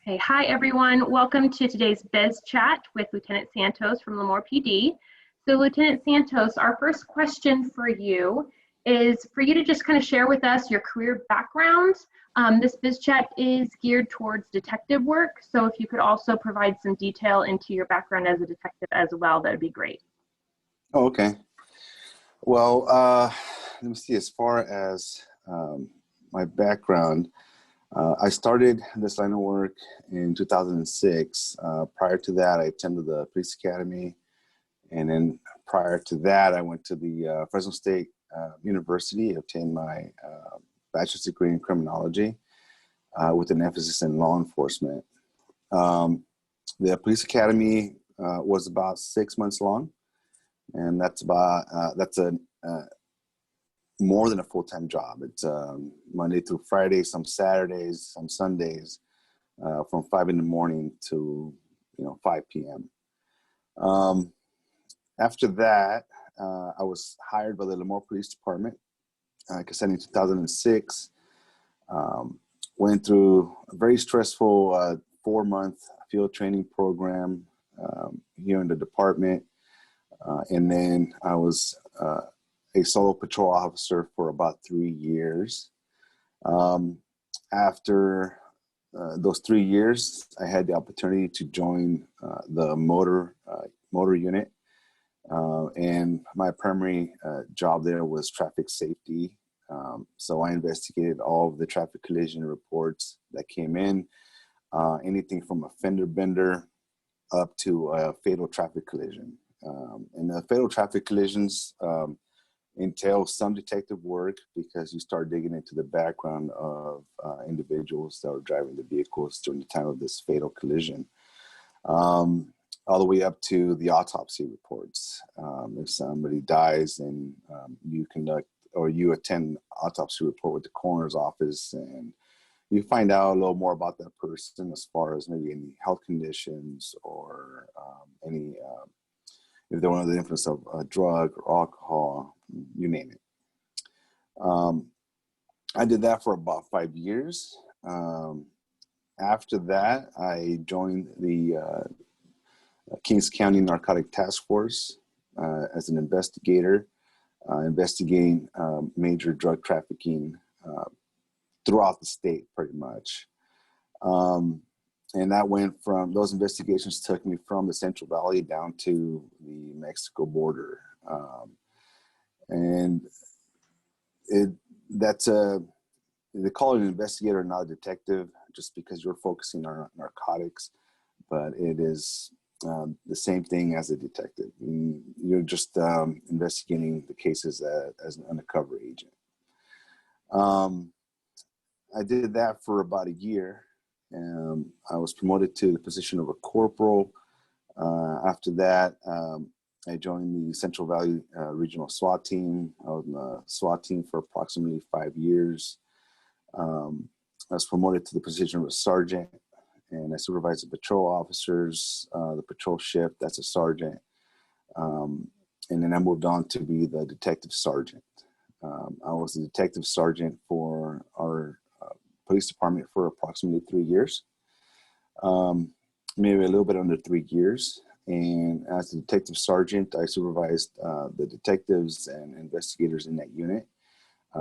Okay, hi everyone. Welcome to today's BizChat with Lieutenant Santos from Lemoore PD. So Lieutenant Santos, our first question for you is for you to just kind of share with us your career background. This BizChat is geared towards detective work, so if you could also provide some detail into your background as a detective as well, that would be great. Oh, okay. Well, let me see, as far as my background, I started this line of work in 2006. Prior to that, I attended the police academy. And then prior to that, I went to the Fresno State University, obtained my bachelor's degree in criminology with an emphasis in law enforcement. The police academy was about 6 months long. And that's about, more than a full-time job. It's Monday through Friday, some Saturdays, some Sundays, from 5 in the morning to 5 p.m. After that, I was hired by the Lemoore Police Department. Like I said, in 2006, went through a very stressful 4-month field training program here in the department, and then I was a solo patrol officer for about 3 years. After those 3 years, I had the opportunity to join the motor unit, and my primary job there was traffic safety. So I investigated all of the traffic collision reports that came in, anything from a fender bender up to a fatal traffic collision. And the fatal traffic collisions entail some detective work because you start digging into the background of individuals that were driving the vehicles during the time of this fatal collision, all the way up to the autopsy reports. If somebody dies and you conduct or you attend autopsy report with the coroner's office, and you find out a little more about that person as far as maybe any health conditions or any if they're under the influence of a drug or alcohol, you name it. I did that for about 5 years. After that, I joined the Kings County Narcotic Task Force as an investigator, investigating major drug trafficking throughout the state, pretty much. And that went from, those investigations took me from the Central Valley down to the Mexico border. And they call it an investigator, not a detective, just because you're focusing on narcotics, but it is the same thing as a detective. You're just investigating the cases as an undercover agent. I did that for about a year. I was promoted to the position of a corporal. After that, I joined the Central Valley Regional SWAT team. I was in the SWAT team for approximately 5 years. I was promoted to the position of a sergeant, and I supervised the patrol officers, the patrol shift, that's a sergeant. And then I moved on to be the detective sergeant. I was the detective sergeant for our police department for approximately 3 years, maybe a little bit under 3 years. And as a detective sergeant, I supervised the detectives and investigators in that unit,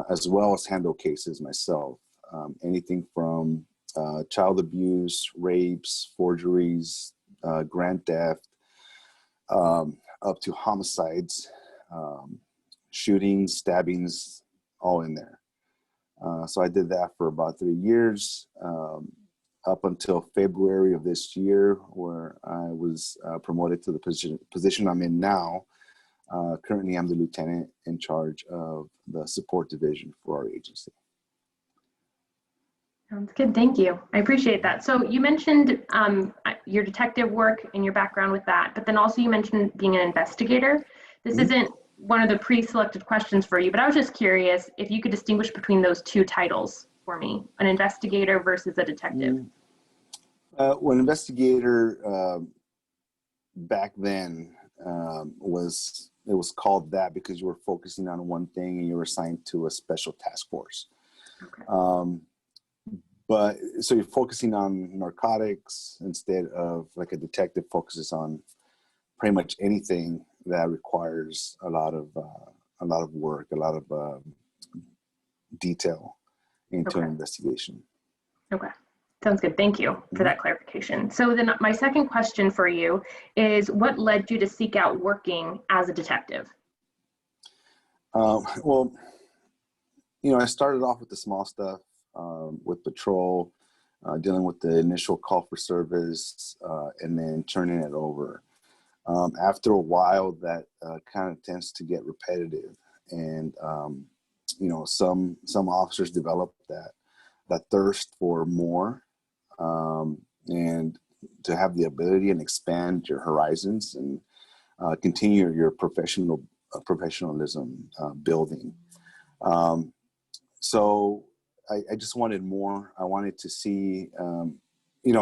as well as handle cases myself. Anything from child abuse, rapes, forgeries, grand theft, up to homicides, shootings, stabbings, all in there. So I did that for about 3 years, up until February of this year, where I was promoted to the position I'm in now. Currently, I'm the lieutenant in charge of the support division for our agency. Sounds good, thank you. I appreciate that. So you mentioned your detective work and your background with that, but then also you mentioned being an investigator. This isn't one of the pre-selected questions for you, but I was just curious if you could distinguish between those two titles for me, an investigator versus a detective. Well, an investigator back then was called that because you were focusing on one thing and you were assigned to a special task force. Okay. But so you're focusing on narcotics instead of like a detective focuses on pretty much anything that requires a lot of work, a lot of detail into an investigation. Okay. Sounds good. Thank you for that clarification. So then my second question for you is, what led you to seek out working as a detective? Well, I started off with the small stuff, with patrol, dealing with the initial call for service, and then turning it over. After a while, that kind of tends to get repetitive, and some officers develop that thirst for more, and to have the ability and expand your horizons and continue your professionalism building. So I just wanted more. I wanted to see,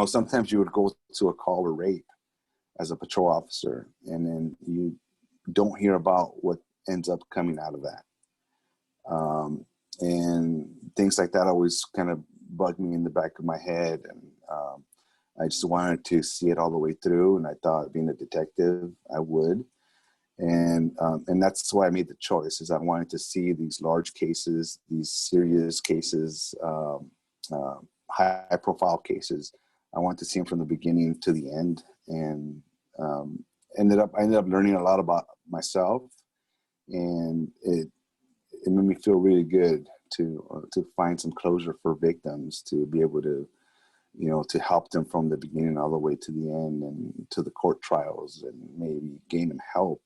sometimes you would go to a call or rape as a patrol officer, and then you don't hear about what ends up coming out of that. And things like that always kind of bugged me in the back of my head. And I just wanted to see it all the way through. And I thought being a detective, I would. And that's why I made the choice, is I wanted to see these large cases, these serious cases, high profile cases. I wanted to see them from the beginning to the end. And I ended up learning a lot about myself, and it made me feel really good to find some closure for victims, to be able to, to help them from the beginning all the way to the end and to the court trials, and maybe gain them help,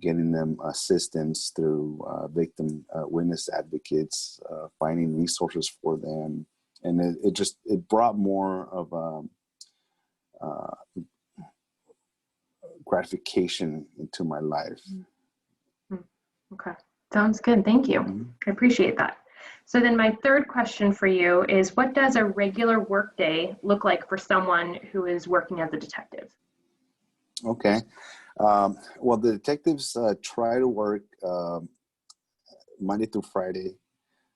getting them assistance through victim witness advocates, finding resources for them. And it brought more of gratification into my life. Okay, sounds good. Thank you. I appreciate that. So then my third question for you is, what does a regular workday look like for someone who is working as a detective? Okay. Well, the detectives try to work Monday through Friday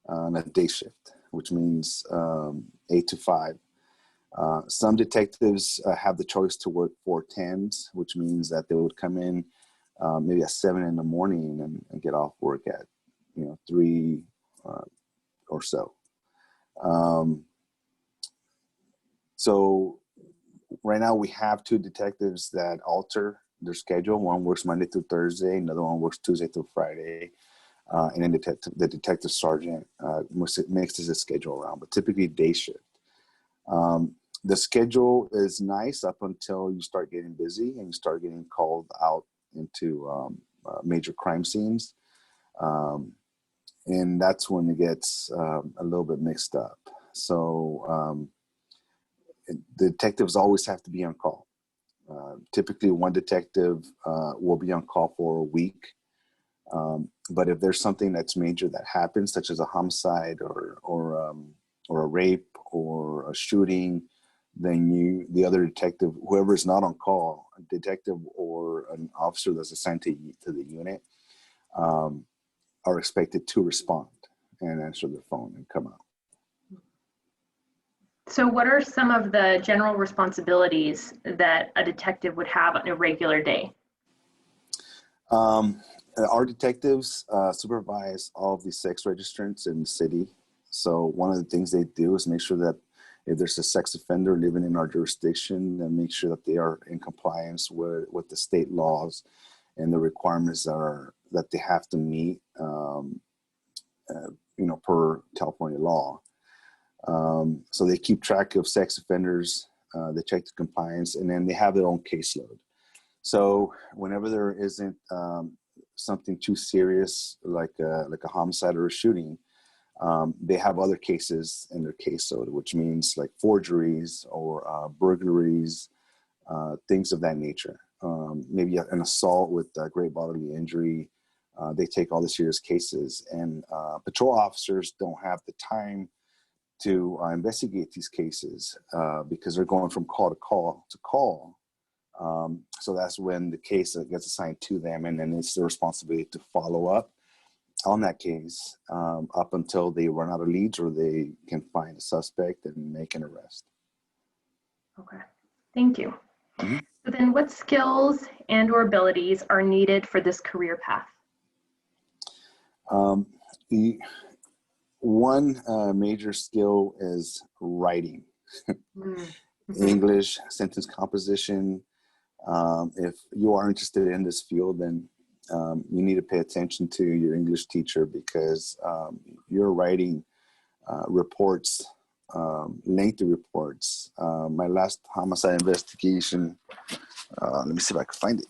on a day shift, which means 8 to 5. Some detectives have the choice to work 4/10s, which means that they would come in maybe at 7 in the morning and get off work at 3 or so. So right now we have 2 detectives that alter their schedule. One works Monday through Thursday, another one works Tuesday through Friday, and then the detective sergeant mixes his schedule around, but typically day shift. The schedule is nice up until you start getting busy and you start getting called out into major crime scenes. And that's when it gets a little bit mixed up. So the detectives always have to be on call. Typically one detective will be on call for a week. But if there's something that's major that happens, such as a homicide or a rape or a shooting, then the other detective, whoever is not on call, a detective or an officer that's assigned to the unit, are expected to respond and answer the phone and come out. So what are some of the general responsibilities that a detective would have on a regular day? Our detectives supervise all of the sex registrants in the city. So one of the things they do is make sure that if there's a sex offender living in our jurisdiction, and make sure that they are in compliance with the state laws and the requirements that they have to meet, per California law. So they keep track of sex offenders, they check the compliance, and then they have their own caseload. So whenever there isn't something too serious, like a homicide or a shooting, they have other cases in their caseload, which means like forgeries or burglaries, things of that nature. Maybe an assault with great bodily injury. They take all the serious cases, and patrol officers don't have the time to investigate these cases because they're going from call to call to call. So that's when the case gets assigned to them, and then it's their responsibility to follow up. on that case up until they run out of leads or they can find a suspect and make an arrest. Okay, thank you. Mm-hmm. So then what skills and or abilities are needed for this career path? One major skill is writing. Mm-hmm. English, sentence composition. If you are interested in this field, then you need to pay attention to your English teacher, because you're writing reports, lengthy reports. My last homicide investigation, let me see if I can find it.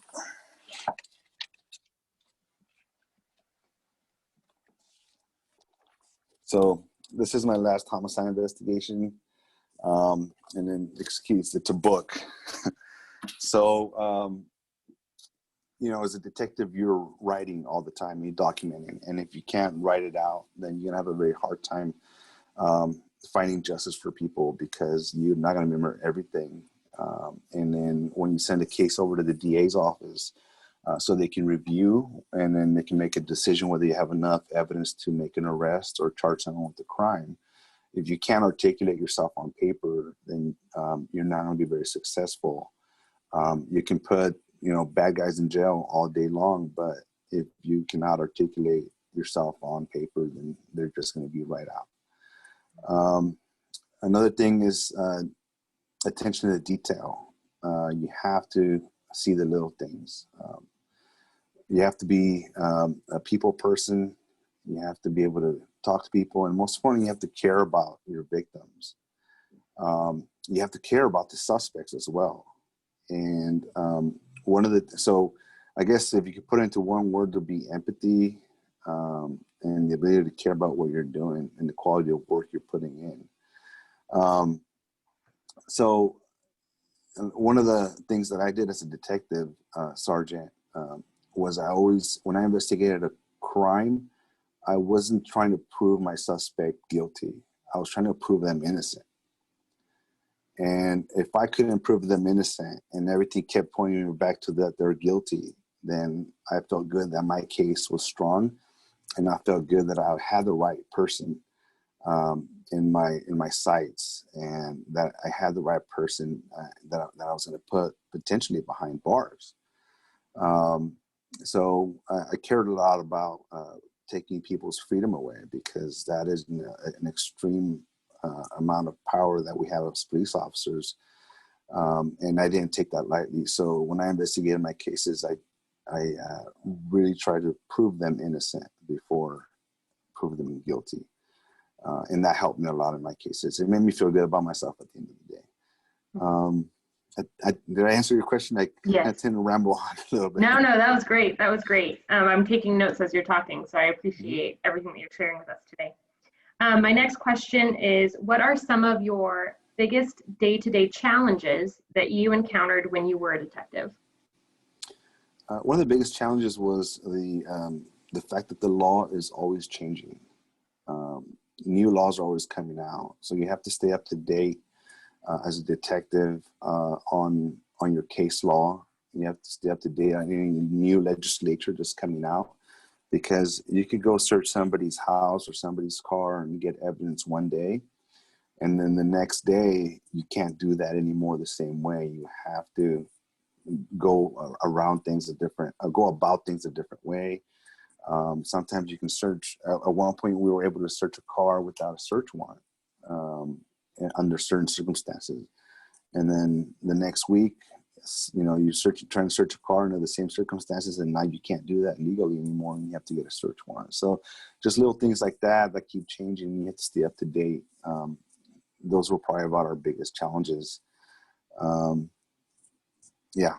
So this is my last homicide investigation. And then excuse it's a book. So, you know, as a detective, you're writing all the time, you're documenting. And if you can't write it out, then you're gonna have a very hard time finding justice for people, because you're not gonna remember everything. And then when you send a case over to the DA's office, so they can review, and then they can make a decision whether you have enough evidence to make an arrest or charge someone with a crime. If you can't articulate yourself on paper, then you're not going to be very successful. You can put, you know, bad guys in jail all day long, but if you cannot articulate yourself on paper, then they're just going to be right out. Another thing is attention to detail. You have to see the little things. You have to be a people person. You have to be able to talk to people, and most importantly, you have to care about your victims. You have to care about the suspects as well. And so I guess if you could put it into one word, to be empathy, and the ability to care about what you're doing and the quality of work you're putting in. So one of the things that I did as a detective sergeant was when I investigated a crime, I wasn't trying to prove my suspect guilty. I was trying to prove them innocent. And if I couldn't prove them innocent and everything kept pointing back to that they're guilty, then I felt good that my case was strong, and I felt good that I had the right person in my sights, and that I had the right person that I was going to put potentially behind bars. So I cared a lot about taking people's freedom away, because that is an extreme amount of power that we have as police officers. And I didn't take that lightly. So when I investigated my cases, I really tried to prove them innocent before prove them guilty. And that helped me a lot in my cases. It made me feel good about myself at the end of the day. Did I answer your question? Yes. I tend to ramble on a little bit. No, that was great. That was great. I'm taking notes as you're talking, so I appreciate everything that you're sharing with us today. My next question is, what are some of your biggest day-to-day challenges that you encountered when you were a detective? One of the biggest challenges was the fact that the law is always changing. New laws are always coming out, so you have to stay up to date as a detective on your case law. You have to stay up to date on any new legislature that's coming out, because you could go search somebody's house or somebody's car and get evidence one day, and then the next day you can't do that anymore the same way. You have to go around things go about things a different way. Sometimes you can search. At one point, we were able to search a car without a search warrant under certain circumstances. And then the next week, you know, trying to search a car under the same circumstances, and now you can't do that legally anymore, and you have to get a search warrant. So just little things like that keep changing. You have to stay up to date. Those were probably about our biggest challenges. Yeah.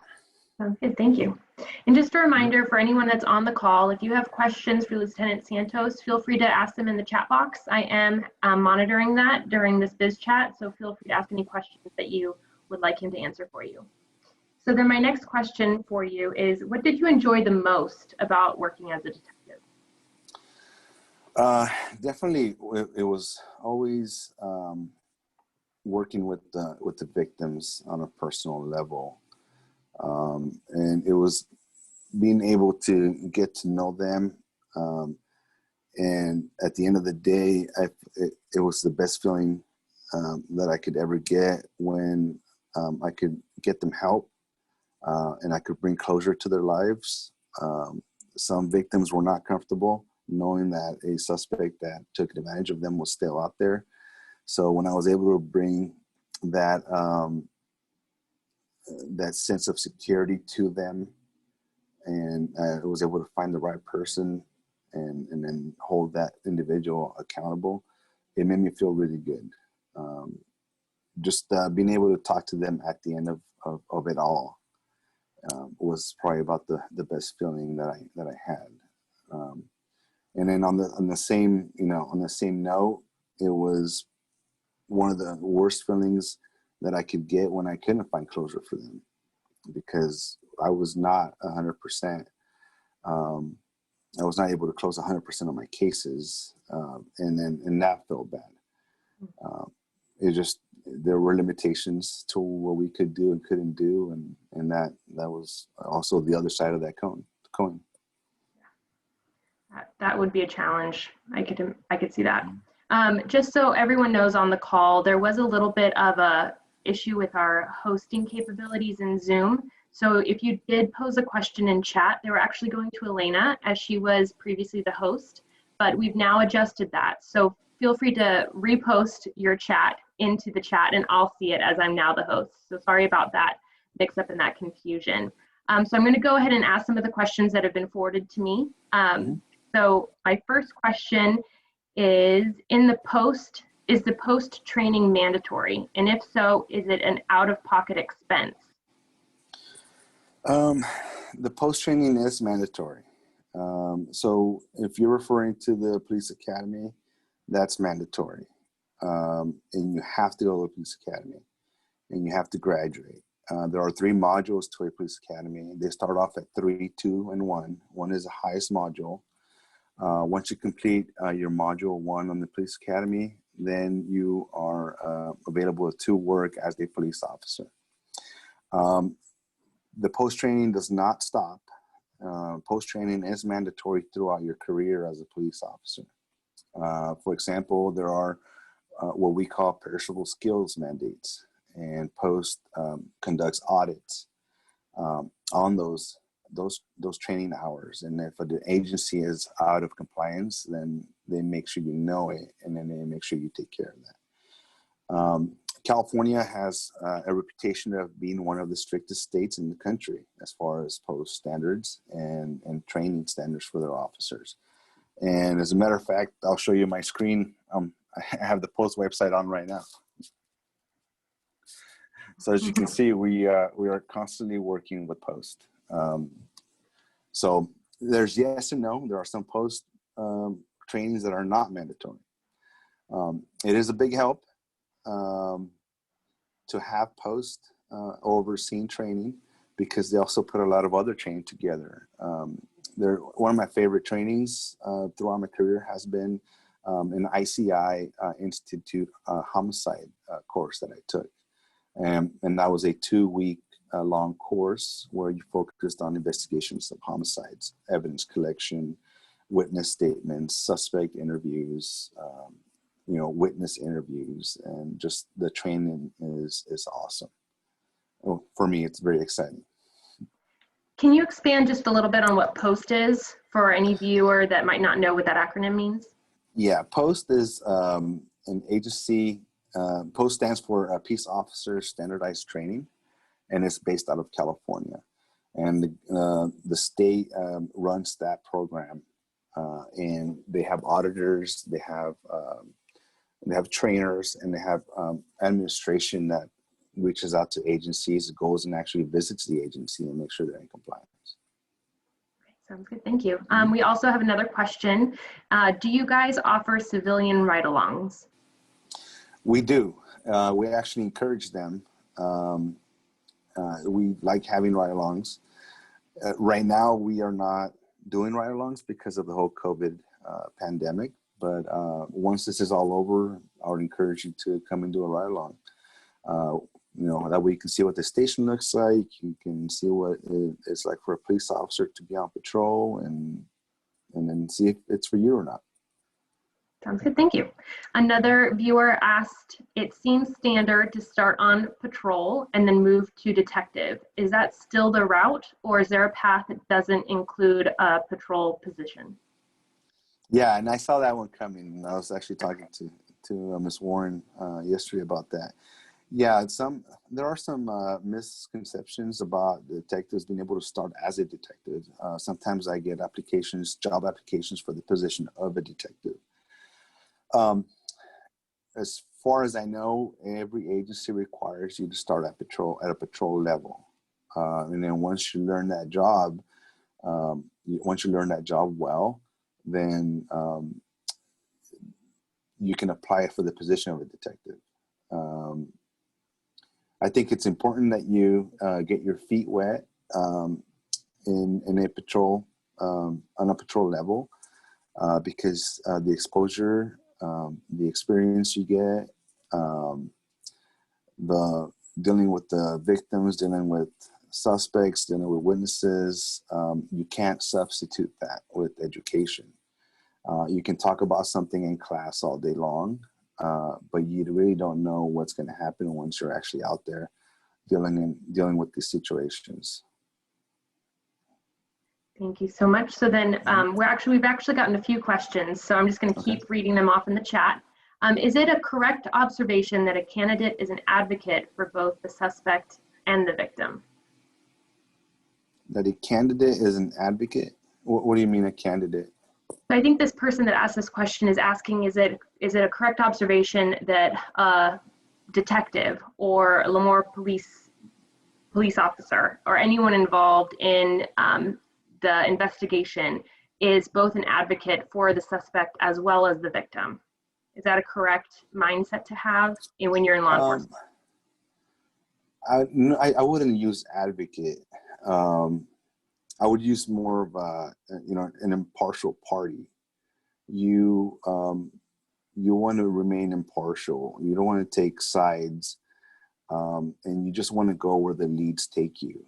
Sounds good, thank you. And just a reminder for anyone that's on the call, if you have questions for Lieutenant Santos, feel free to ask them in the chat box. I am monitoring that during this biz chat, so feel free to ask any questions that you would like him to answer for you. So then my next question for you is, what did you enjoy the most about working as a detective? Definitely, it was always working with the victims on a personal level. And it was being able to get to know them, And at the end of the day, it was the best feeling that I could ever get when I could get them help and I could bring closure to their lives. Some victims were not comfortable knowing that a suspect that took advantage of them was still out there. So when I was able to bring that that sense of security to them, and I was able to find the right person and then hold that individual accountable, it made me feel really good. Just being able to talk to them at the end of it all was probably about the best feeling that I had. And then on the same note, it was one of the worst feelings that I could get when I couldn't find closure for them, because I was not 100%. I was not able to close 100% of my cases, and that felt bad. There were limitations to what we could do and couldn't do, and that was also the other side of that coin. That would be a challenge. I could see that. Just so everyone knows on the call, there was a little bit of a issue with our hosting capabilities in Zoom. So if you did pose a question in chat, they were actually going to Elena, as she was previously the host, but we've now adjusted that. So feel free to repost your chat into the chat and I'll see it as I'm now the host. So sorry about that mix up and that confusion. So I'm going to go ahead and ask some of the questions that have been forwarded to me. So my first question is, is the post training mandatory? And if so, is it an out-of-pocket expense? The post training is mandatory. So if you're referring to the police academy, that's mandatory. And you have to go to the police academy and you have to graduate. There are 3 modules to a police academy. They start off at 3, 2, and 1. 1 is the highest module. Once you complete your module 1 on the police academy, then you are available to work as a police officer. The post-training does not stop. Post-training is mandatory throughout your career as a police officer. For example, there are what we call perishable skills mandates, and post conducts audits on those training hours. And if the agency is out of compliance, then they make sure you know it, and then they make sure you take care of that. California has a reputation of being one of the strictest states in the country as far as post standards and training standards for their officers. And as a matter of fact, I'll show you my screen. I have the post website on right now. So as you can see, we are constantly working with post. So there's yes and no. There are some post trainings that are not mandatory. It is a big help to have post overseen training, because they also put a lot of other training together. One of my favorite trainings throughout my career has been an ICI Institute homicide course that I took. And that was a 2-week long course where you focused on investigations of homicides, evidence collection, witness statements, suspect interviews, witness interviews, and just the training is awesome. Well, for me, it's very exciting. Can you expand just a little bit on what POST is for any viewer that might not know what that acronym means? Yeah, POST is an agency. POST stands for Peace Officer Standardized Training, and it's based out of California. And the state runs that program, and they have auditors, they have trainers, and they have administration that reaches out to agencies, goes and actually visits the agency and makes sure they're in compliance. Sounds good, thank you. We also have another question. Do you guys offer civilian ride-alongs? We do. We actually encourage them. We like having ride-alongs. Right now, we are not doing ride-alongs because of the whole COVID pandemic. But once this is all over, I would encourage you to come and do a ride-along. That way you can see what the station looks like. You can see what it's like for a police officer to be on patrol, and then see if it's for you or not. Sounds good, thank you. Another viewer asked, it seems standard to start on patrol and then move to detective. Is that still the route, or is there a path that doesn't include a patrol position? Yeah, and I saw that one coming. I was actually talking to Ms. Warren yesterday about that. Yeah, there are some misconceptions about detectives being able to start as a detective. Sometimes I get job applications for the position of a detective. As far as I know, every agency requires you to start at a patrol level, and then once you learn that job, well, then you can apply for the position of a detective. I think it's important that you get your feet wet in a patrol on a patrol level because the exposure, the experience you get, the dealing with the victims, dealing with suspects, dealing with witnesses, you can't substitute that with education. You can talk about something in class all day long, but you really don't know what's going to happen once you're actually out there dealing with these situations. Thank you so much. So then we've actually gotten a few questions, so I'm just going to keep reading them off in the chat. Is it a correct observation that a candidate is an advocate for both the suspect and the victim? That a candidate is an advocate? What do you mean a candidate? So I think this person that asked this question is asking, is it a correct observation that a detective or a Lemoore police officer or anyone involved in the investigation is both an advocate for the suspect as well as the victim? Is that a correct mindset to have when you're in law enforcement? I wouldn't use advocate. I would use more of an impartial party. You want to remain impartial. You don't want to take sides, and you just want to go where the leads take you,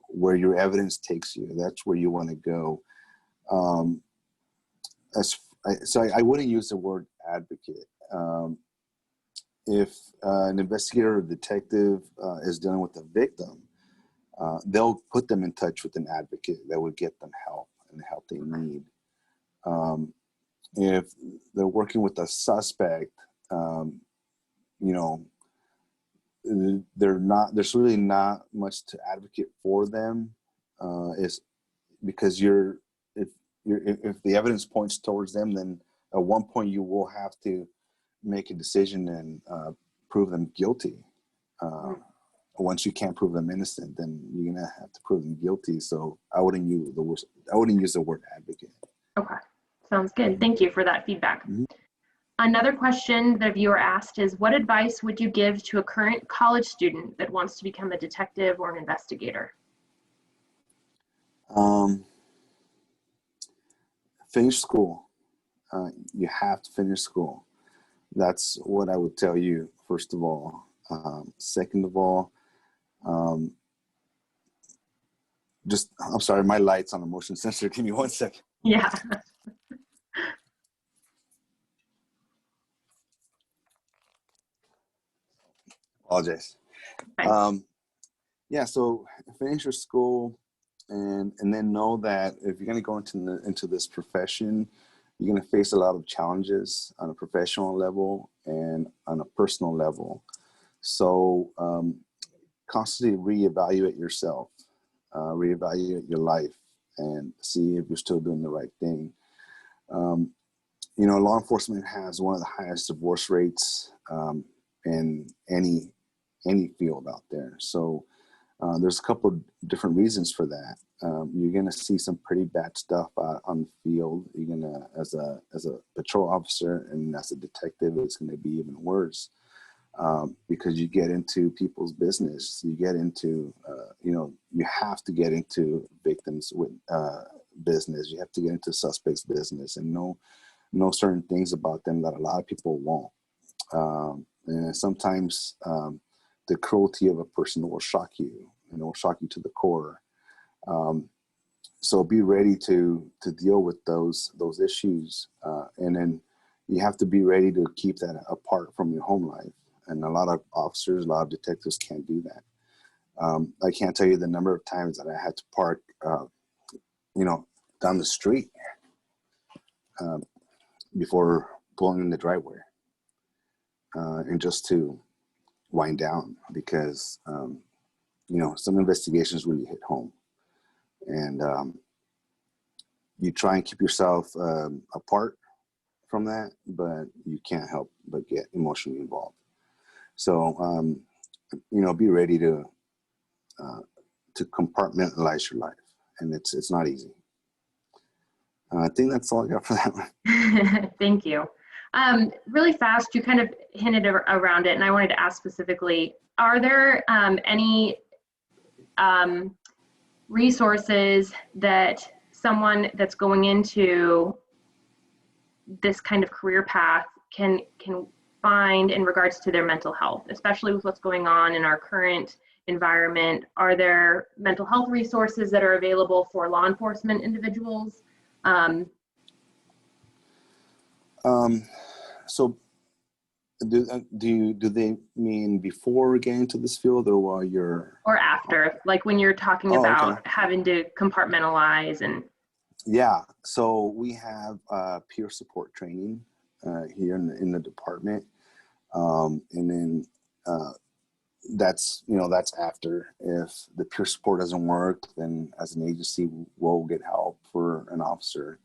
where your evidence takes you. That's where you want to go. So I wouldn't use the word advocate. If an investigator or detective is dealing with a victim, they'll put them in touch with an advocate that would get them help and the help they need. If they're working with a suspect, there's really not much to advocate for them. Is because if the evidence points towards them, then at one point you will have to make a decision and prove them guilty. Once you can't prove them innocent, then you're gonna have to prove them guilty. So I wouldn't use the word advocate. Okay, sounds good. Thank you for that feedback. Another question that a viewer asked is, what advice would you give to a current college student that wants to become a detective or an investigator? Finish school. You have to finish school. That's what I would tell you, first of all. Second of all, I'm sorry, my light's on a motion sensor. Give me 1 second. Yeah. Apologize. Yeah, so finish your school and then know that if you're going to go into this profession, you're going to face a lot of challenges on a professional level and on a personal level. So constantly reevaluate yourself, reevaluate your life, and see if you're still doing the right thing. Law enforcement has one of the highest divorce rates in any field out there. So there's a couple of different reasons for that. You're going to see some pretty bad stuff on the field. You're going to, as a patrol officer and as a detective, it's going to be even worse because you get into people's business. You get into, you have to get into victims' with business. You have to get into suspects' business and know certain things about them that a lot of people won't. And sometimes the cruelty of a person will shock you, and it will shock you to the core. So be ready to deal with those issues, and then you have to be ready to keep that apart from your home life. And a lot of officers, a lot of detectives can't do that. I can't tell you the number of times that I had to park, down the street before pulling in the driveway, and just to wind down, because some investigations really hit home, and you try and keep yourself apart from that, but you can't help but get emotionally involved. So be ready to compartmentalize your life, and it's not easy. I think that's all I got for that one. Thank you. Really fast, you kind of hinted around it, and I wanted to ask specifically, are there any resources that someone that's going into this kind of career path can find in regards to their mental health, especially with what's going on in our current environment? Are there mental health resources that are available for law enforcement individuals? So do they mean before getting into this field, or while you're, or after, like when you're talking about having to compartmentalize? And yeah, so we have peer support training here in the department, and then that's after. If the peer support doesn't work, then as an agency we'll get help for an officer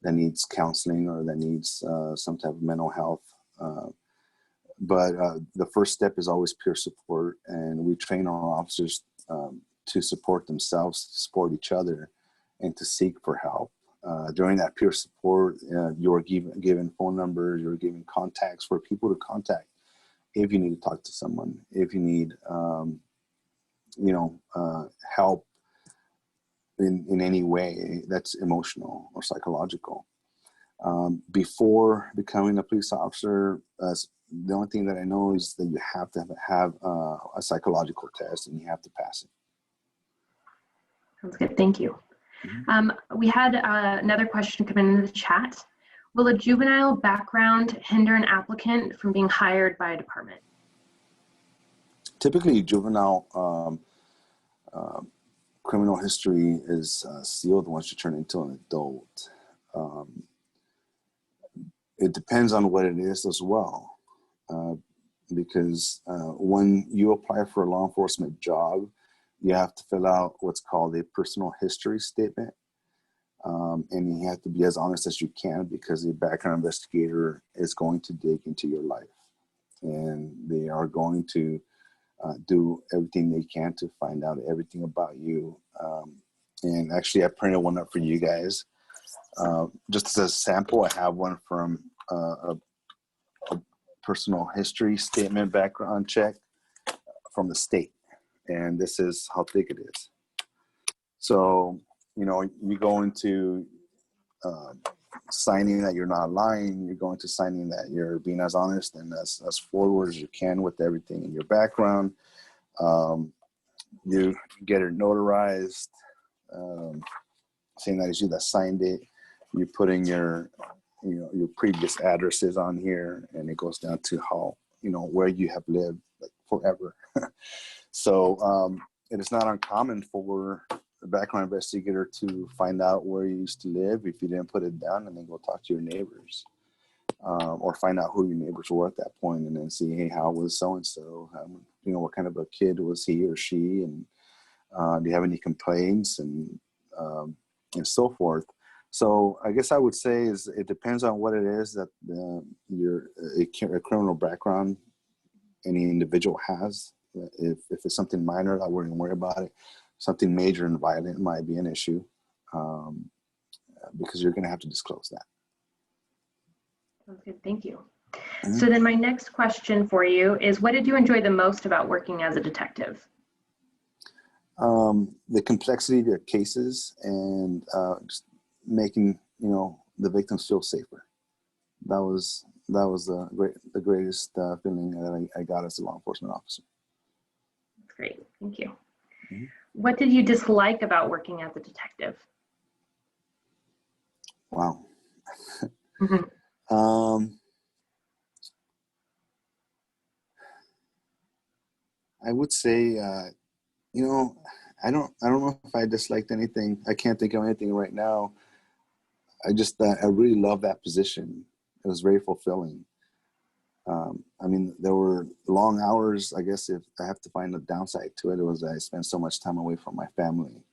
that needs counseling or that needs some type of mental health. But the first step is always peer support, and we train our officers to support themselves, to support each other, and to seek for help. During that peer support, you're given phone numbers, you're given contacts for people to contact if you need to talk to someone, if you need help in any way that's emotional or psychological. Before becoming a police officer, the only thing that I know is that you have to have a psychological test, and you have to pass it. Sounds good. Thank you. We had another question come in the chat. Will a juvenile background hinder an applicant from being hired by a department? Typically, juvenile criminal history is sealed once you turn into an adult. It depends on what it is as well, because when you apply for a law enforcement job, you have to fill out what's called a personal history statement, and you have to be as honest as you can, because the background investigator is going to dig into your life, and they are going to do everything they can to find out everything about you. And actually, I printed one up for you guys. Just as a sample, I have one from a personal history statement background check from the state. And this is how thick it is. So, you go into signing that you're not lying, you're going to signing that you're being as honest and as forward as you can with everything in your background. You get it notarized, saying that it's you that signed it. You put in your previous addresses on here, and it goes down to how, where you have lived like forever. So it is not uncommon for the background investigator to find out where you used to live if you didn't put it down, and then go talk to your neighbors, or find out who your neighbors were at that point, and then see, hey, how was so-and-so? What kind of a kid was he or she, and do you have any complaints, and so forth. So I guess I would say is it depends on what it is that a criminal background any individual has. If it's something minor, I wouldn't worry about it. Something major and violent might be an issue, because you're going to have to disclose that. Sounds good. Thank you. So then my next question for you is, what did you enjoy the most about working as a detective? The complexity of your cases, and just making the victims feel safer. That was the greatest feeling that I got as a law enforcement officer. That's great. Thank you. What did you dislike about working as a detective? Wow. Mm-hmm. I would say, I don't know if I disliked anything. I can't think of anything right now. I really love that position. It was very fulfilling. I mean, there were long hours. I guess if I have to find a downside to it, it was I spent so much time away from my family.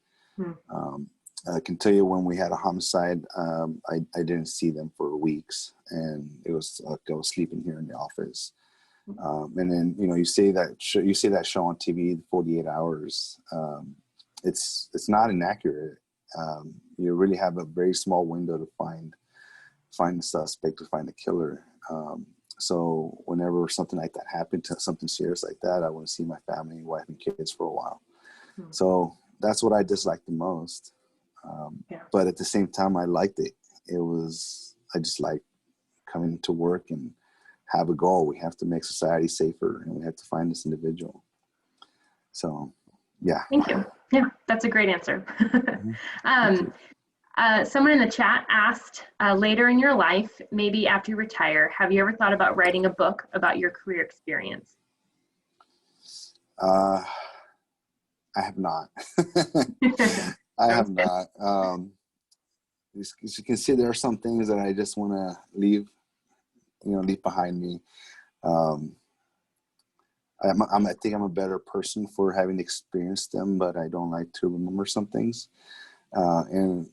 I can tell you when we had a homicide, I didn't see them for weeks, and it was like I was sleeping here in the office. And then you see that show on TV, 48 hours. It's not inaccurate. You really have a very small window to find the suspect, to find the killer. So whenever something like that happened, something serious like that, I want to see my family, wife, and kids for a while. So that's what I disliked the most. But at the same time, I liked it. I just like coming to work and have a goal. We have to make society safer, and we have to find this individual. So, yeah. Thank you. Yeah, that's a great answer. Someone in the chat asked, later in your life, maybe after you retire, have you ever thought about writing a book about your career experience? I have not. I have not. As you can see, there are some things that I just want to leave behind me. I think I'm a better person for having experienced them, but I don't like to remember some things. And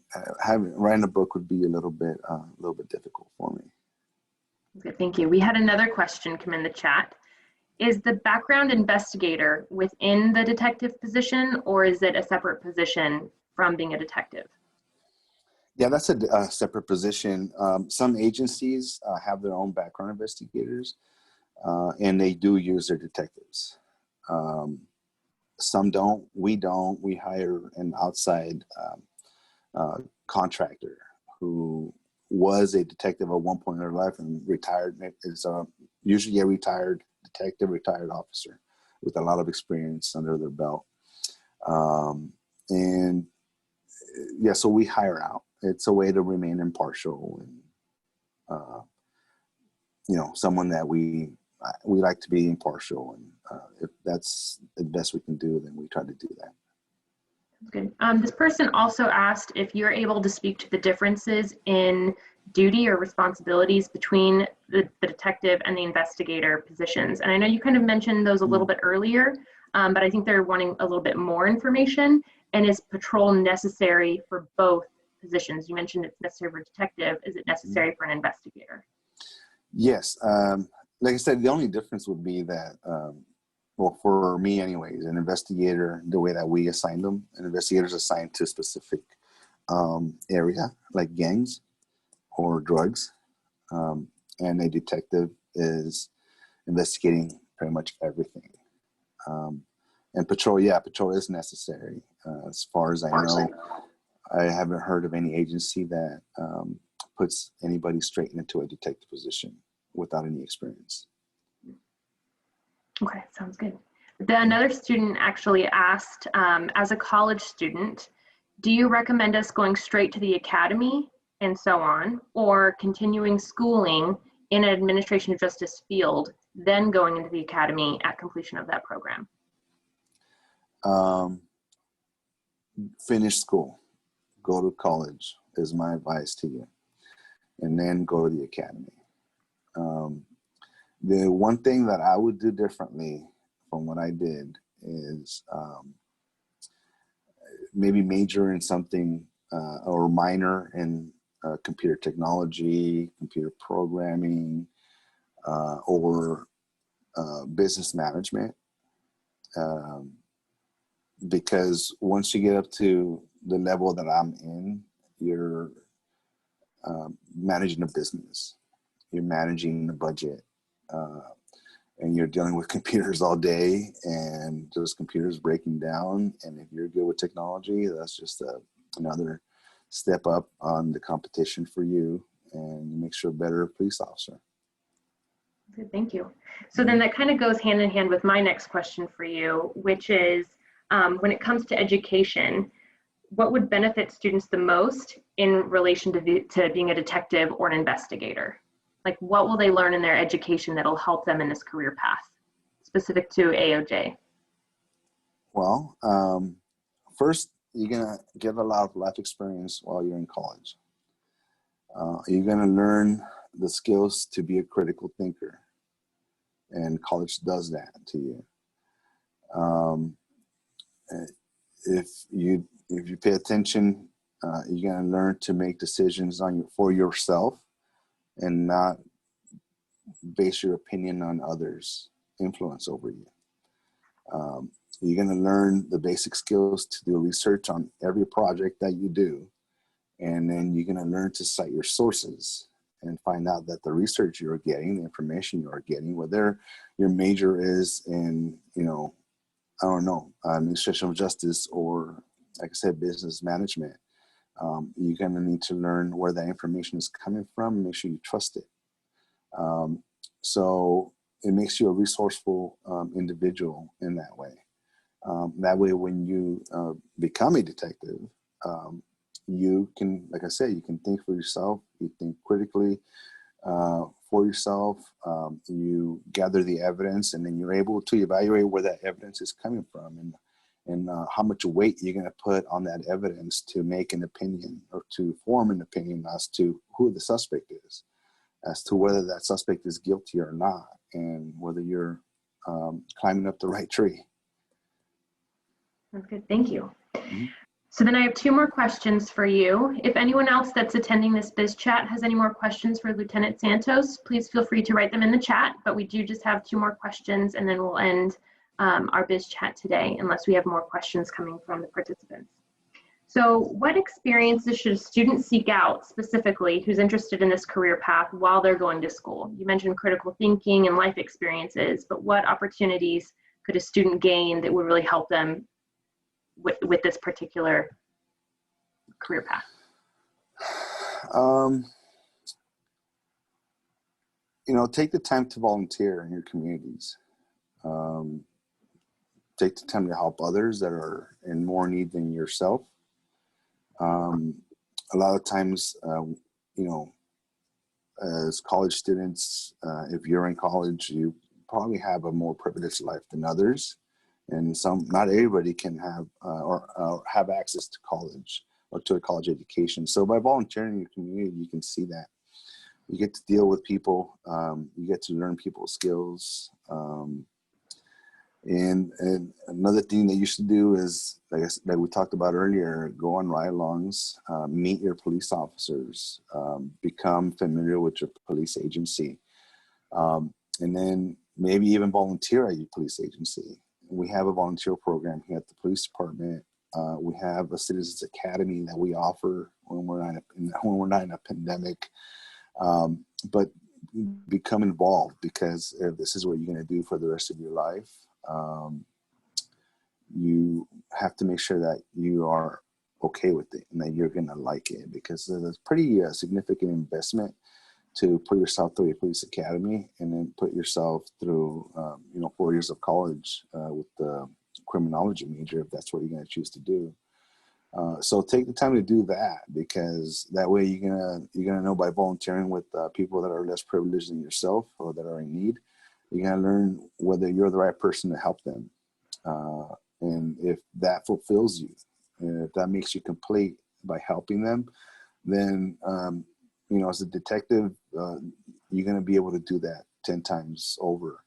writing a book would be a little bit difficult for me. Okay, thank you. We had another question come in the chat. Is the background investigator within the detective position, or is it a separate position from being a detective? Yeah, that's a separate position. Some agencies have their own background investigators, and they do use their detectives. Some don't. We don't. We hire an outside contractor who was a detective at one point in their life and retired. Is usually a retired detective, retired officer with a lot of experience under their belt. And yeah, so we hire out. It's a way to remain impartial and someone that we like to be impartial, and if that's the best we can do, then we try to do that. Good. This person also asked if you're able to speak to the differences in duty or responsibilities between the detective and the investigator positions. And I know you kind of mentioned those a little bit earlier, but I think they're wanting a little bit more information. And is patrol necessary for both positions? You mentioned it's necessary for a detective. Is it necessary for an investigator? Yes. Like I said, the only difference would be that, well, for me anyways, an investigator, the way that we assign them, an investigator is assigned to a specific area, like gangs or drugs. And a detective is investigating pretty much everything. And patrol is necessary. As far as I know, I haven't heard of any agency that puts anybody straight into a detective position without any experience. Okay, sounds good. Another student actually asked, as a college student, do you recommend us going straight to the academy and so on, or continuing schooling in an administration of justice field, then going into the academy at completion of that program? Finish school, go to college is my advice to you, and then go to the academy. The one thing that I would do differently from what I did is maybe major in something or minor in computer technology, computer programming, or business management. Because once you get up to the level that I'm in, you're managing a business, you're managing the budget, and you're dealing with computers all day, and those computers breaking down. And if you're good with technology, that's just another step up on the competition for you, and you makes you a better police officer. Good, thank you. So then that kind of goes hand in hand with my next question for you, which is when it comes to education, what would benefit students the most in relation to being a detective or an investigator? Like, what will they learn in their education that'll help them in this career path, specific to AOJ? Well, first, you're gonna get a lot of life experience while you're in college. You're gonna learn the skills to be a critical thinker, and college does that to you. If you pay attention, you're gonna learn to make decisions for yourself and not base your opinion on others' influence over you. You're going to learn the basic skills to do research on every project that you do. And then you're going to learn to cite your sources and find out that the research you're getting, the information you're getting, whether your major is in, I don't know, administration of justice or, like I said, business management, you're going to need to learn where that information is coming from and make sure you trust it. So it makes you a resourceful individual in that way. That way, when you become a detective, you can, like I said, you can think for yourself, you think critically for yourself, you gather the evidence, and then you're able to evaluate where that evidence is coming from and how much weight you're going to put on that evidence to make an opinion or to form an opinion as to who the suspect is, as to whether that suspect is guilty or not, and whether you're climbing up the right tree. That's good, thank you. Mm-hmm. So then I have two more questions for you. If anyone else that's attending this BizChat has any more questions for Lieutenant Santos, please feel free to write them in the chat, but we do just have two more questions and then we'll end our BizChat today unless we have more questions coming from the participants. So what experiences should a student seek out specifically who's interested in this career path while they're going to school? You mentioned critical thinking and life experiences, but what opportunities could a student gain that would really help them with this particular career path? Take the time to volunteer in your communities. Take the time to help others that are in more need than yourself. A lot of times, as college students, if you're in college, you probably have a more privileged life than others. And not everybody can have or have access to college or to a college education. So by volunteering in your community, you can see that. You get to deal with people. You get to learn people's skills. And another thing that you should do is, like we talked about earlier, go on ride-alongs, meet your police officers, become familiar with your police agency, and then maybe even volunteer at your police agency. We have a volunteer program here at the police department. We have a Citizens Academy that we offer when we're not in a pandemic. But become involved, because if this is what you're going to do for the rest of your life, you have to make sure that you are okay with it and that you're going to like it, because there's pretty significant investment to put yourself through a police academy and then put yourself through 4 years of college with the criminology major, if that's what you're going to choose to do. So take the time to do that, because that way you're gonna know by volunteering with people that are less privileged than yourself or that are in need. You're gonna learn whether you're the right person to help them, and if that fulfills you, and if that makes you complete by helping them, then as a detective, you're gonna be able to do that 10 times over.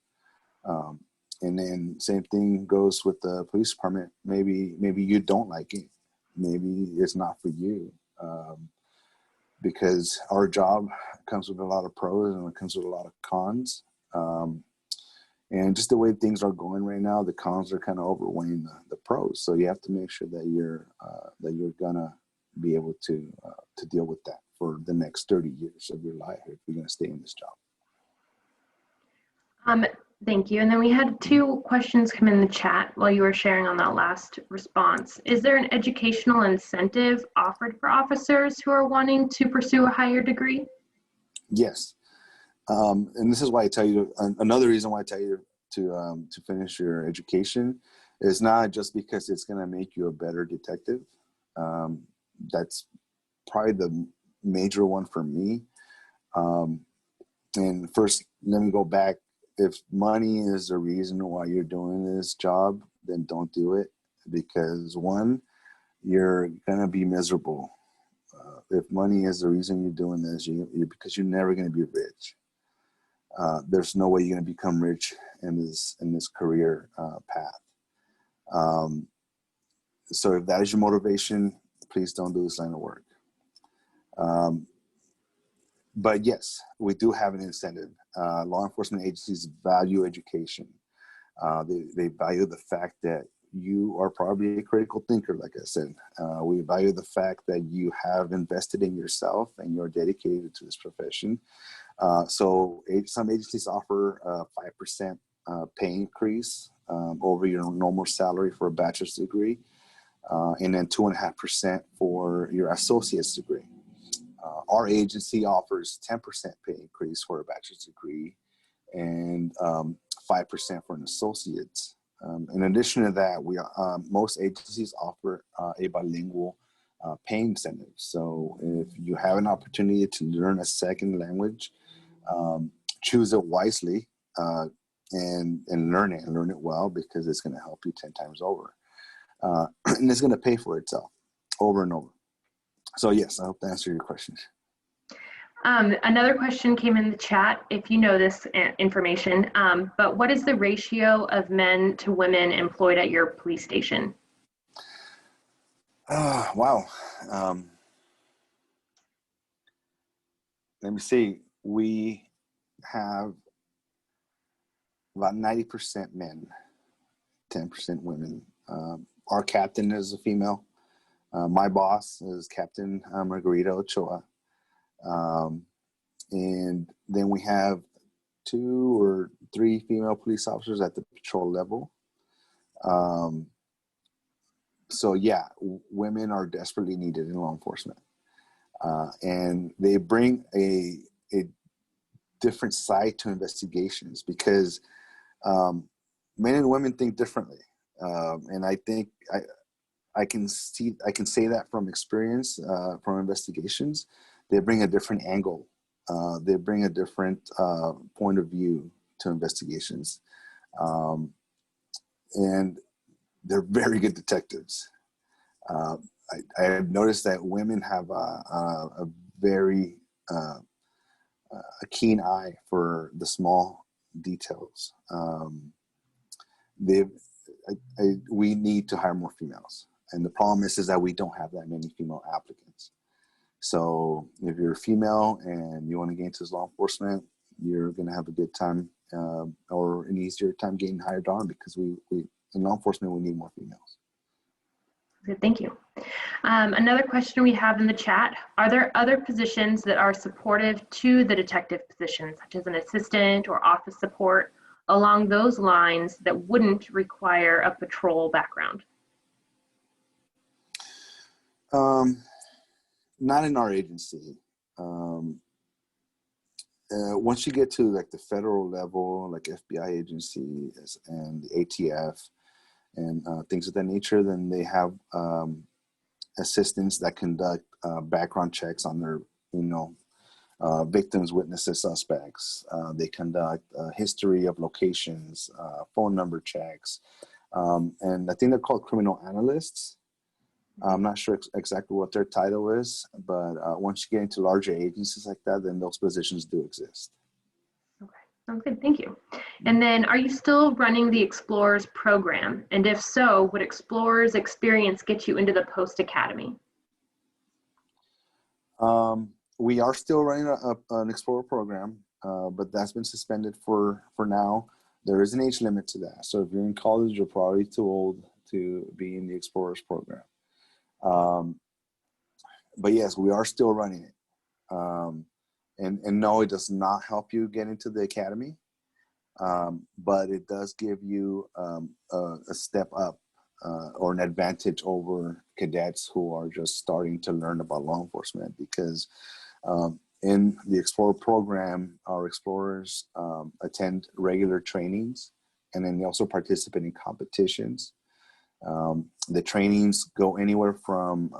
And then same thing goes with the police department. Maybe you don't like it. Maybe it's not for you, because our job comes with a lot of pros and it comes with a lot of cons. And just the way things are going right now, the cons are kind of overweighing the pros. So you have to make sure that you're gonna be able to deal with that for the next 30 years of your life if you're gonna stay in this job. Thank you. And then we had two questions come in the chat while you were sharing on that last response. Is there an educational incentive offered for officers who are wanting to pursue a higher degree? Yes. And this is why I tell you, another reason why I tell you to finish your education is not just because it's going to make you a better detective. That's probably the major one for me. And first, let me go back. If money is the reason why you're doing this job, then don't do it, because one, you're gonna be miserable. If money is the reason you're doing this, because you're never gonna be rich. There's no way you're gonna become rich in this career path. So if that is your motivation, please don't do this line of work. But yes, we do have an incentive. Law enforcement agencies value education. They value the fact that you are probably a critical thinker, like I said. We value the fact that you have invested in yourself and you're dedicated to this profession. So some agencies offer a 5% pay increase over your normal salary for a bachelor's degree, and then 2.5% for your associate's degree. Our agency offers 10% pay increase for a bachelor's degree and 5% for an associate's. In addition to that, most agencies offer a bilingual pay incentive. So if you have an opportunity to learn a second language, choose it wisely and learn it well, because it's going to help you 10 times over. And it's going to pay for itself over and over. So yes, I hope that answered your questions. Another question came in the chat, if you know this information, but what is the ratio of men to women employed at your police station? Wow. Let me see. We have about 90% men, 10% women. Our captain is a female. My boss is Captain Margarita Ochoa. And then we have 2 or 3 female police officers at the patrol level. So yeah, women are desperately needed in law enforcement. And they bring a different side to investigations, because men and women think differently. And I think I can say that from experience, from investigations. They bring a different angle. They bring a different point of view to investigations. And they're very good detectives. I have noticed that women have a very a keen eye for the small details. We need to hire more females. And the problem is that we don't have that many female applicants. So if you're a female and you want to get into law enforcement, you're going to have a good time or an easier time getting hired on, because we in law enforcement, we need more females. Good, thank you. Another question we have in the chat, are there other positions that are supportive to the detective position, such as an assistant or office support along those lines, that wouldn't require a patrol background? Not in our agency. Once you get to like the federal level, like FBI agencies and the ATF and things of that nature, then they have assistants that conduct background checks on their, victims, witnesses, suspects. They conduct history of locations, phone number checks, and I think they're called criminal analysts. I'm not sure exactly what their title is, but once you get into larger agencies like that, then those positions do exist. Okay, sounds good, thank you. And then, are you still running the Explorers program? And if so, would Explorers experience get you into the Post Academy? We are still running an Explorer program, but that's been suspended for now. There is an age limit to that. So if you're in college, you're probably too old to be in the Explorers program. But yes, we are still running it. And no, it does not help you get into the academy, but it does give you a step up or an advantage over cadets who are just starting to learn about law enforcement, because in the Explorer program, our Explorers attend regular trainings, and then they also participate in competitions. The trainings go anywhere from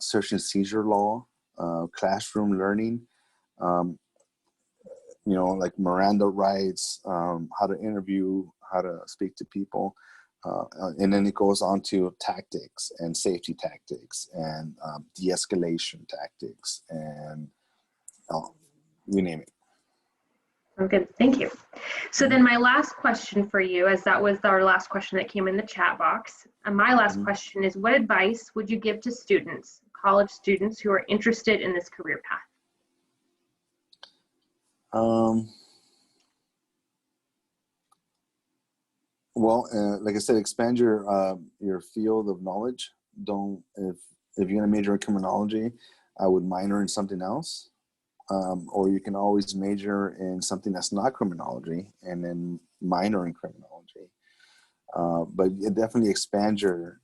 search and seizure law, classroom learning, like Miranda rights, how to interview, how to speak to people. And then it goes on to tactics and safety tactics and de-escalation tactics and you name it. Okay, thank you. So then my last question for you, as that was our last question that came in the chat box, and my last question is, what advice would you give to students, college students who are interested in this career path? Well, like I said, expand your field of knowledge. If you're going to major in criminology, I would minor in something else. Or you can always major in something that's not criminology and then minor in criminology. But it definitely expand your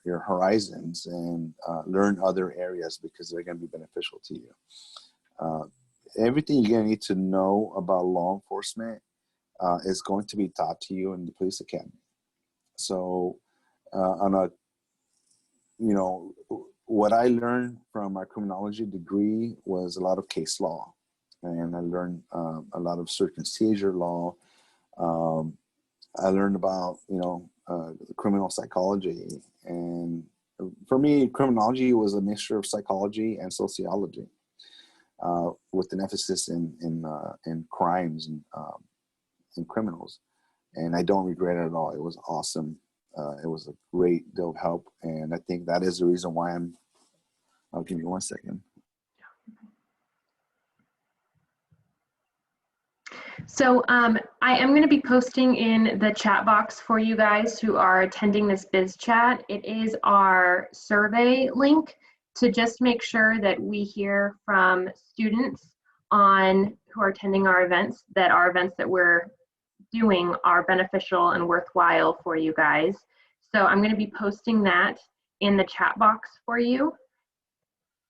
horizons and learn other areas because they're going to be beneficial to you. Everything you're going to need to know about law enforcement is going to be taught to you in the police academy. So what I learned from my criminology degree was a lot of case law, and I learned a lot of search and seizure law. I learned about criminal psychology, and for me, criminology was a mixture of psychology and sociology, with an emphasis in crimes and criminals. And I don't regret it at all. It was awesome. It was a great deal of help, and I think that is the reason why I'll give you 1 second. So I am going to be posting in the chat box for you guys who are attending this BizChat. It is our survey link to just make sure that we hear from students who are attending our events, that our events that we're doing are beneficial and worthwhile for you guys. So I'm going to be posting that in the chat box for you.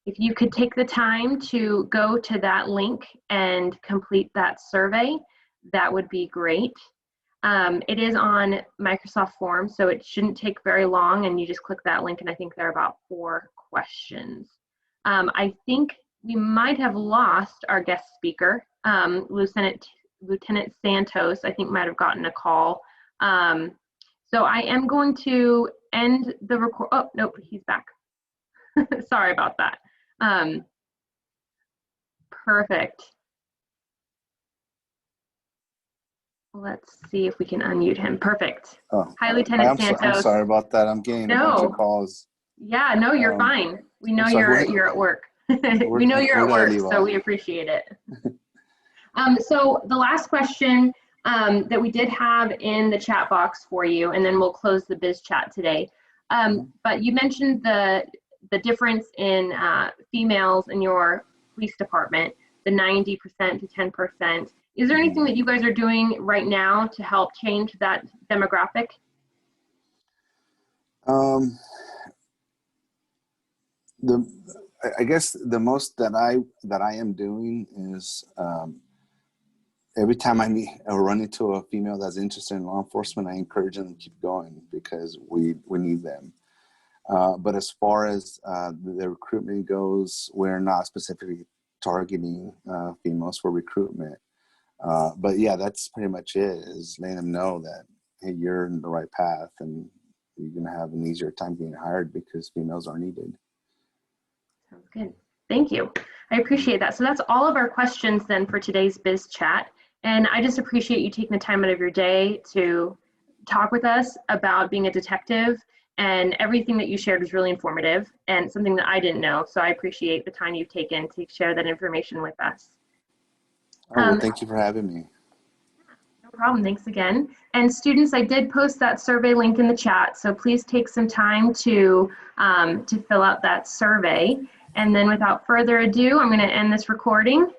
If you could take the time to go to that link and complete that survey, that would be great. It is on Microsoft Forms, so it shouldn't take very long, and you just click that link, and I think there are about 4 questions. I think we might have lost our guest speaker, Lieutenant Santos, I think might have gotten a call. So I am going to end the record. Oh, nope, he's back. Sorry about that. Perfect. Let's see if we can unmute him. Perfect. Oh, hi, Lieutenant Santos. I'm sorry about that. I'm getting a bunch of calls. Yeah, no, you're fine. We know you're at work. We know you're at work, so we appreciate it. So the last question that we did have in the chat box for you, and then we'll close the BizChat today. But you mentioned the difference in females in your police department, the 90% to 10%. Is there anything that you guys are doing right now to help change that demographic? I guess the most that I am doing is every time I meet or run into a female that's interested in law enforcement, I encourage them to keep going because we need them. But as far as the recruitment goes, we're not specifically targeting females for recruitment. But yeah, that's pretty much it, is letting them know that, hey, you're in the right path and you're going to have an easier time getting hired because females are needed. Sounds good. Thank you. I appreciate that. So that's all of our questions then for today's BizChat. And I just appreciate you taking the time out of your day to talk with us about being a detective, and everything that you shared was really informative and something that I didn't know. So I appreciate the time you've taken to share that information with us. Well, thank you for having me. No problem. Thanks again. And students, I did post that survey link in the chat, so please take some time to fill out that survey. And then without further ado, I'm going to end this recording.